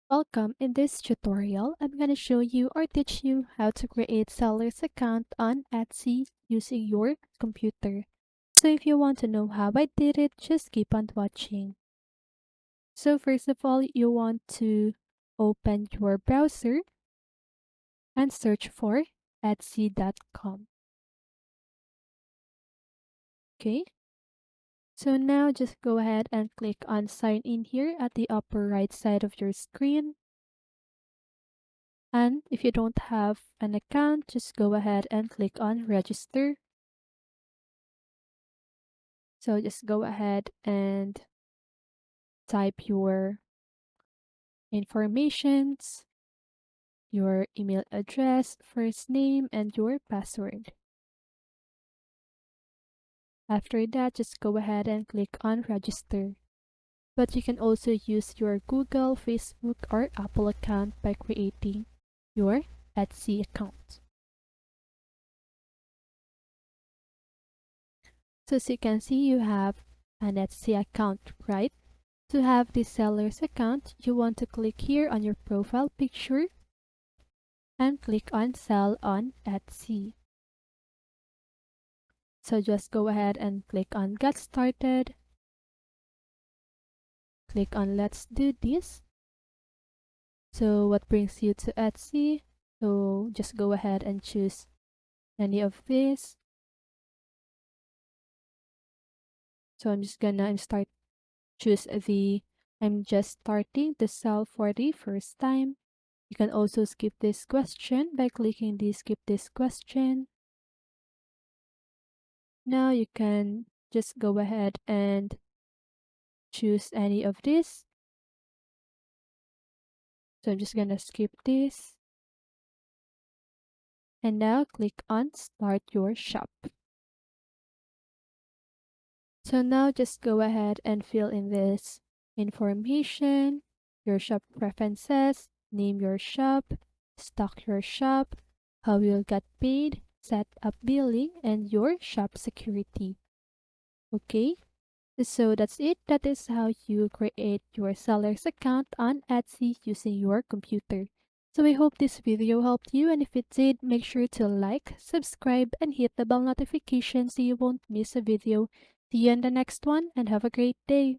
Welcome. In this tutorial, I'm going to show you or teach you how to create seller's account on Etsy using your computer. So if you want to know how I did it, just keep on watching. So first of all, you want to open your browser and search for etsy.com. Okay. So now just go ahead and click on sign in here at the upper right side of your screen. And if you don't have an account, just go ahead and click on register. So just go ahead and type your informations, your email address, first name, and your password. After that, just go ahead and click on register. But you can also use your Google, Facebook, or Apple account by creating your Etsy account. So as you can see, you have an Etsy account, right? To have the seller's account, you want to click here on your profile picture and click on Sell on Etsy. So just go ahead and click on Get Started. Click on Let's Do This. So what brings you to Etsy? So just go ahead and choose any of these. So I'm just gonna choose I'm just starting to sell for the first time. You can also skip this question by clicking the skip this question. Now you can just go ahead and choose any of this. So I'm just gonna skip this. And now click on start your shop. So now just go ahead and fill in this information, your shop preferences, name your shop, stock your shop, how you'll get paid, set up billing, and your shop security. Okay, so that's it. That is how you create your seller's account on Etsy using your computer. So I hope this video helped you, and if it did, make sure to like, subscribe, and hit the bell notification so you won't miss a video. See you in the next one, and have a great day.